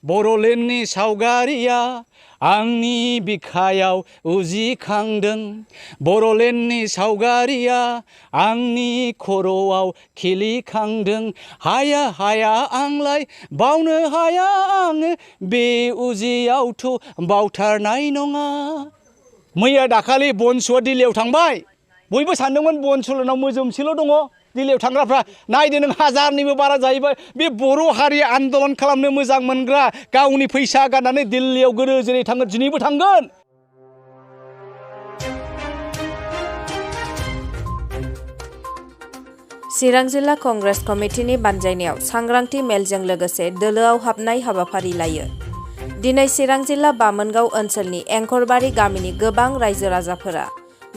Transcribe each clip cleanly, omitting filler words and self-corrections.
बर'लेण्डनि सावगारिया आंनि बिखायाव उजिखांदों बर'लेण्डनि सावगारिया आंनि खर'आव खिलिखांदों हाया हाया आंलाय बावनो हाया आङो बे उजियावथ' बावथारनाय नङा मैया दाखालि बनसुआ दिल्लीयाव थांबाय बयबो सानदोंमोन बनसुलनाव मोजोमसेल' दङ दिल्लीयाव थांग्राफ्रा नायदो नों हाजारनिबो बारा जाहैबाय बे बर' हारि आन्दलन खालामनो मोजां मोनग्रा गावनि फैसा गारनानै दिल्लीयाव गोदो जेरै थाङो दिनैबो थांगोन चिरां जिल्ला कंग्रेस कमिटिनि बानजायनायाव सांग्रांथि मेलजों लोगोसे दोलोआव हाबनाय हाबाफारि लायो दिनै चिरां जिल्ला बामोनगाव ओनसोलनि एङकरबारि गामिनि गोबां रायजो राजाफोरा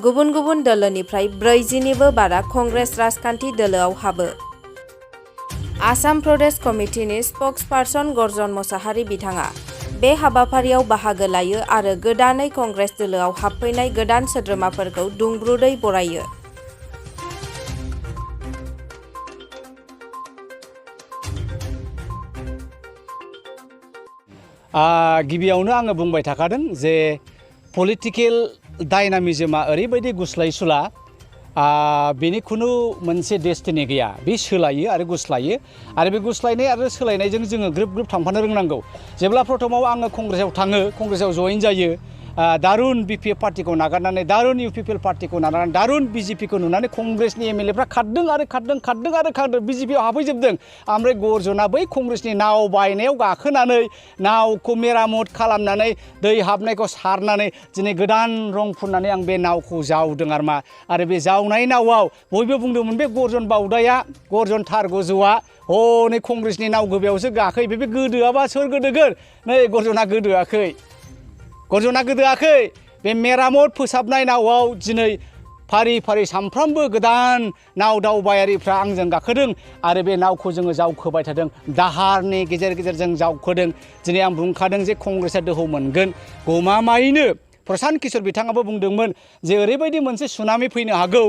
गुबुन गुबुन दोलोनिफ्राय 40निबो बारा कंग्रेस राजखान्थि दोलोआव हाबो आसाम प्रदेश कमिटिनि स्पक्सपार्सन गर्जन मोसाहारि बिथाङा बे हाबाफारियाव बाहागो लायो आरो गोदानै कंग्रेस दोलोआव हाबफैनाय गोदान सोद्रोमाफोरखौ दुंब्रुदै बरायो गिबियावनो आङो बुंबाय थाखादों जे पलिटिकेल डायनामिजमा ओरैबायदि गुस्लायसुला बेनि खुनु मोनसे डेस्टिनि गैया बे सोलायो आरो गुस्लायो आरो बे गुस्लायनाय आरो सोलायनायजों जोङो ग्रोब ग्रोब थांफानो रोंनांगौ जेब्ला प्रथमाव आङो कंग्रेसाव थाङो कंग्रेसाव जइन जायो दारुन बिपिएफ पार्टिखौ नागारनानै दारुन इउपिपिएल पार्टिखौ नागारनानै दारुन बिजेपिखौ नुनानै कंग्रेसनि एमएलएफ्रा खारदों आरो खारदों बिजेपियाव हाबहैजोबदों ओमफ्राय गर्जना बै कंग्रेसनि नाव बायनायाव गाखोनानै नावखौ मेरामत खालामनानै दै हाबनायखौ सारनानै दिनै गोदान रं फुननानै आं बे नावखौ जावदों आरो बे जावनाय नावआव बयबो बुंदोंमोन बे गर्जन बावदाया गर्जन थार गोजौआ नै कंग्रेसनि नाव गोबायावसो गाखै बे गोदोआबा सोर गोदोगोन नै गर्जना गोदोआखै गर्जना गोदोआखै बे मेरामत फोसाबनाय नावआव दिनै फारि फारि सामफ्रामबो गोदान नाव दावबायारिफ्रा आंजों गाखोदों आरो बे नावखौ जोङो जावखोबाय थादों दाहारनि गेजेर गेजेरजों जावखोदों दिनै आं बुंखादों जे कंग्रेसआ दोहौ मोनगोन गमामायैनो प्रशान्त किशोर बिथाङाबो बुंदोंमोन जे ओरैबायदि मोनसे सुनामि फैनो हागौ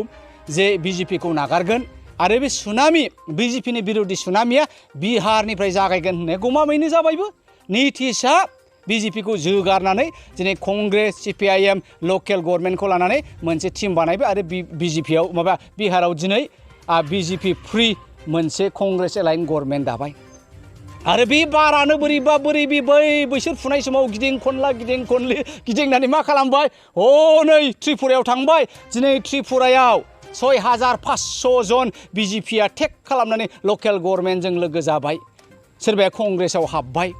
जे बिजेपिखौ नागारगोन आरो बे सुनामि बिजेपिनि बिरोधी सुनामिया बिहारनिफ्राय जागायगोन होननाया गमामायैनो जाबायबो नितीशआ बिजेपिखौ जोगारनानै दिनै कंग्रेस सिपिआइएम लकेल गभर्नमेन्टखौ लानानै मोनसे टिम बानायबाय आरो बिजेपियाव बिहाराव दिनै बिजेपि फ्रि मोनसे कंग्रेस एलाइन गभर्नमेन्ट दाबाय आरो बे बारानो बोरैबा बैसोर फुनाय समाव गिदिं खनलि गिदिंनानै मा खालामबाय नै त्रिपुरायाव थांबाय दिनै त्रिपुरायाव 6500 जन बिजेपिया टेक खालामनानै लकेल गभर्नमेन्टजों लोगो जाबाय सोरबाया कंग्रेसाव हाबबाय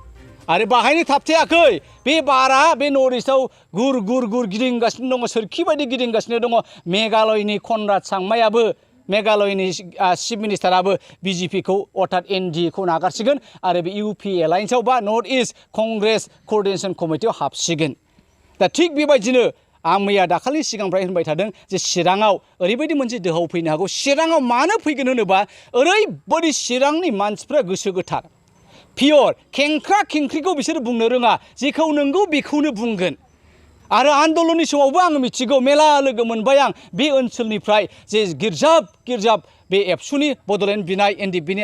आरो बाहायनो थाबथायाखै बे बारा बे नर्थ इस्टआव गुर गिदिंगासिनो दङ सोरखि बायदि गिदिंगासिनो दङ मेघालयनि कनराड सांमायाबो मेघालयनि चिफ मिनिस्टाराबो बिजेपिखौ अर्थात एनडिएखौ नागारसिगोन आरो बे इउपि एलायन्सआव बा नर्थ इस्ट कंग्रेस कोअर्डिनेशन कमिटियाव हाबसिगोन दा थिग बेबायदिनो आं मैया दाखालि सिगांनिफ्राय होनबाय थादों जे चिराङाव ओरैबायदि मोनसे दोहौ फैनो हागौ चिराङाव मानो फैगोन होनोबा ओरैबायदि चिरांनि मानसिफ्रा गोसो गोथार पियर खेंख्रा खेंख्रिखौ बिसोर बुंनो रोङा जेखौ नंगौ बेखौनो बुंगोन आरो आन्दलननि समावबो आं मिथिगौ मेला लोगो मोनबाय आं बे ओनसोलनिफ्राय जे गिर्जाब बे एबसुनि बड'लेण्ड बिनाय एनडिएफबिनि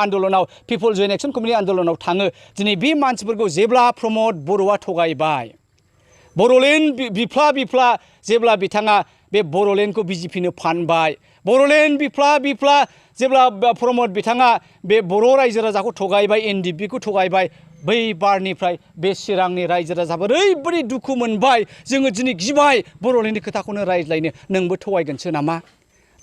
आन्दलनाव पिपल जयेन्ट एक्सन कमिटि आन्दलनाव थाङो दिनै बे मानसिफोरखौ जेब्ला प्रमद बर'आ थगायबाय बर'लेण्ड बिफ्ला जेब्ला बिथाङा बे बर'लेण्डखौ बिजेपिनो फानबाय बर'लेण्ड बिफ्ला जेब्ला प्रमद बिथाङा बे बर' रायजो राजाखौ थगायबाय एनडिएफबिखौ थगायबाय बै बारनिफ्राय बे चिरांनि रायजो राजाफोर ओरैबायदि दुखु मोनबाय जोङो दिनै गिबाय बर'लेण्डनि खोथाखौनो रायज्लायनो नोंबो थगायगोनसो नामा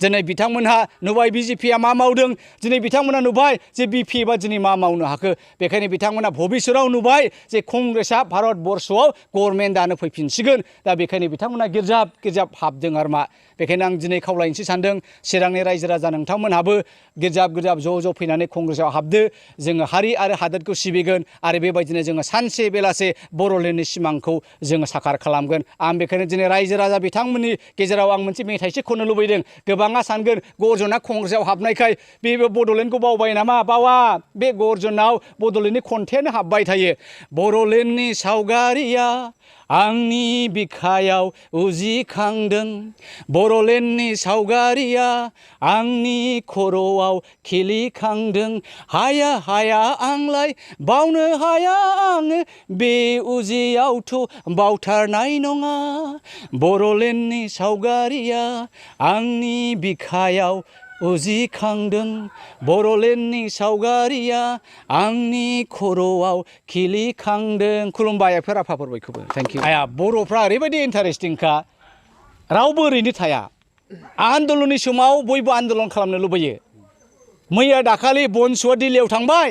दिनै बिथांमोनहा नुबाय बिजेपिया मा मावदों दिनै बिथांमोनहा नुबाय जे बिपिएफआ दिनै मा मावनो हाखो बेखायनो बिथांमोनहा भबिष्यताव नुबाय जे कंग्रेसआ भारत बर्षआव गभर्नमेन्ट दानो फैफिनसिगोन दा बेखायनो बिथांमोनहा गिर्जाब हाबदों आरो मा बेखायनो आं दिनै खावलायनोसै सानदों चिरांनि रायजो राजा नोंथांमोनहाबो गिर्जाब ज' फैनानै कंग्रेसआव हाबदो जोङो हारि आरो हादोरखौ सिबिगोन आरो बेबायदिनो जोङो सानसे बेलासे बर'लेण्डनि सिमांखौ जोङो साखार खालामगोन आं बेखायनो दिनै रायजो राजा बिथांमोननि गेजेराव आं मोनसे मेथाइसो खननो लुबैदों गोबां गोबाङा सानगोन गर्जना कंग्रेसआव हाबनायखाय बे बड'लेण्डखौ बावबाय नामा? बावा, बे गर्जनाव बड'लेण्डनि कन्टेन्ट हाबबाय थायो। बड'लेण्डनि सावगारिया आंनि बिखायाव उजिखांदों, बड'लेण्डनि सावगारिया आंनि खर'आव खिलिखांदों। हाया हाया आंलाय बावनो हाया आङो, बे उजियावथ' बावथारनाय नङा। बड'लेण्डनि सावगारिया आंनि बिखायाव उजिखांदों, बड'लेण्डनि सावगारिया आंनि खर'आव खिलिखांदों। खुलुमबाय आइफोर आफाफोर बयखौबो। Thank you. आया बर'फ्रा ओरैबायदि इन्टारेस्टिंखा, रावबो ओरैनो थाया। आन्दलननि समाव बयबो आन्दलन खालामनो लुबैयो। मैया दाखालि बनसुआ दिल्लीयाव थांबाय,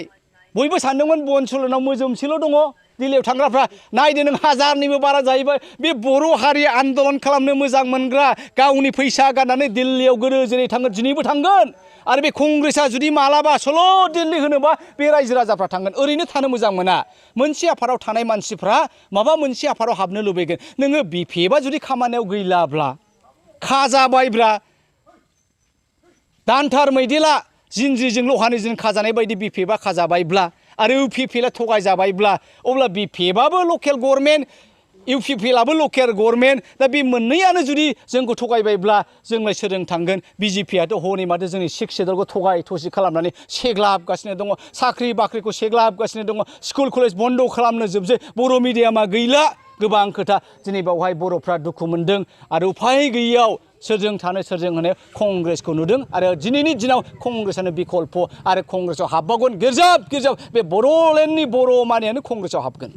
बयबो सानदोंमोन बनसुलनाव मोजोमसेल' दङ दिल्लीयाव थांग्राफ्रा। नायदो नों, 1000निबो बारा जाहैबाय। बे बर' हारि आन्दलन खालामनो मोजां मोनग्रा, गावनि फैसा गारनानै दिल्लीयाव गोदो जेरै थांगोन दिनैबो थांगोन। आरो बे कंग्रेसआ जुदि मालाबा सल' दिल्ली होनोबा बे रायजो राजाफ्रा थांगोन। ओरैनो थानो मोजां मोना। मोनसे आफादाव थानाय मानसिफ्रा माबा मोनसे आफादाव हाबनो लुबैगोन। नोङो बिपिएफआ जुदि खामानियाव गैलाब्ला, खाजाबायब्ला, दानथार मैदेला जिनज्रिजों लहानिजों खाजानाय बायदि बिपिएफआ खाजाबायब्ला आरो इउपिपिएलआ थगायजाबायब्ला, अब्ला बिपिएफआबो लकेल गभर्नमेन्ट, इउपिपिएलआबो लकेल गभर्नमेन्ट। दा बे मोननैयानो जुदि जोंखौ थगायबायब्ला जोंलाय सोरजों थांगोन? बिजेपिआथ' हनै माथो जोंनि सिक्स सेडुलखौ थगाय थसि खालामनानै सेग्लाबगासिनो दङ, साख्रि बाख्रिखौ सेग्लाबगासिनो दङ, स्कुल कलेज बन्द खालामनो जोबसै, बर' मिडियामा गैला। गोबां खोथा दिनै बावहाय बर'फ्रा दुखु मोनदों आरो उफाय गैयैयाव सोरजों थानो सोरजों होनो कंग्रेसखौ नुदों। आरो दिनैनि दिनाव कंग्रेसआनो बिकल्प, आरो कंग्रेसआव हाबबावगोन गिर्जाब गिर्जाब। बे बड'लेण्डनि बर' मानियानो कंग्रेसआव हाबगोन।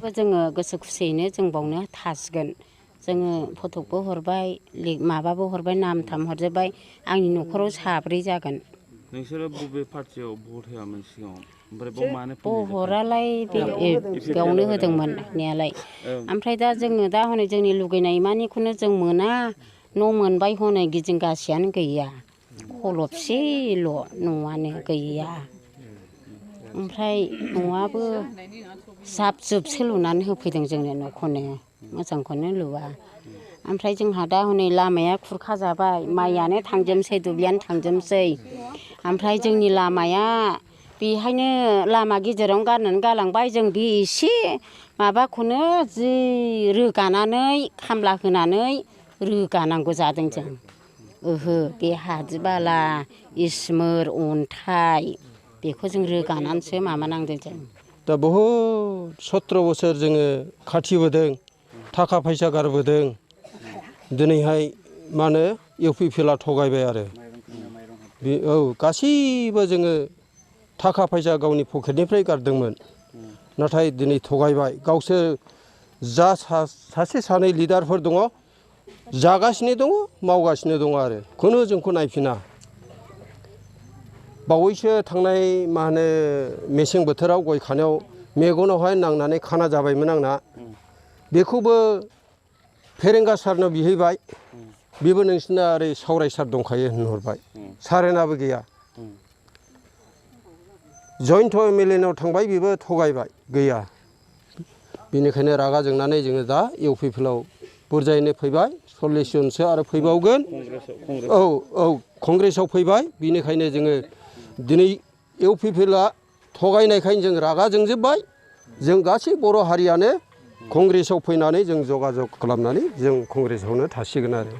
जोङो गोसो खुसियैनो जों बावनो थासिगोन। जोङो फटकबो हरबाय, माबाबो हरबाय, नाम थाम हरजोब्बाय। आंनि न'खराव 7 जागोन। नोंसोरो बबे पार्टियाव भट होआमोन सिगाङाव? ओमफ्राय बाव मानो फैनाय? भटआलाय बेयावनो होदोंमोन होनायालाय। ओमफ्राय दा जोङो दा हनै जोंनि लुगैनाय मानिखौनो जों मोना। न' मोनबाय हनै गिदिंगासेयानो गैया, खलबसेल' न'आनो गैया। ओमफ्राय न'आबो जाब जुबसो लुनानै होफैदों जोंनो न'खौनो, मोजांखौनो लुवा। ओमफ्राय जोंहा दा हनै लामाया खुरखा जाबाय, माइयानो थांजोबसै, दुब्लियानो थांजोबसै। ओमफ्राय जोंनि लामाया बेहायनो लामा गेजेरावनो गारनानै गालांबाय। जों बे एसे माबाखौनो जि रोगानानै खामला होनानै रोगानांगौ जादों जों। ओहो, बे हाद्रि बाला, इस्मोर, अन्थाइ, बेखौ जों रोगानानैसो माबानांदों जों। दा बहुद 17 बोसोर जोङो खाथिबोदों, थाखा फैसा गारबोदों। दिनैहाय मा होनो इउपिपिएलआ थगायबाय आरो बे गासैबो जोङो थाखा फैसा गावनि पकेटनिफ्राय गारदोंमोन, नाथाय दिनै थगायबाय। गावसोर जा सासे सानै लिडारफोर दङ, जागासिनो दङ, मावगासिनो दङ आरो खुनु जोंखौ नायफिना। बावैसो थांनाय मा होनो मेसें बोथोराव गय खानायाव मेगनावहाय नांनानै खाना जाबायमोन आंना। बेखौबो फेरेंगा सारनाव बिहैबाय, बेबो नोंसिना ओरै सावराय सार दंखायो होनहरबाय। सारेनाबो गैया। जयन्त एमएलए नाव थांबाय, बेबो थगायबाय, गैया। बेनिखायनो रागा जोंनानै जोङो दा इउपिपिएलआव बुरजायैनो फैबाय, 40 जनसो आरो फैबावगोन। कंग्रेसआव फैबाय। बेनिखायनो जोङो दिनै इउपिपिएलआ थगायनायखायनो जों रागा जोंजोब्बाय। जों गासै बर' हारियानो कंग्रेसआव फैनानै जों जगाजग खालामनानै जों कंग्रेसआवनो थासिगोन आरो।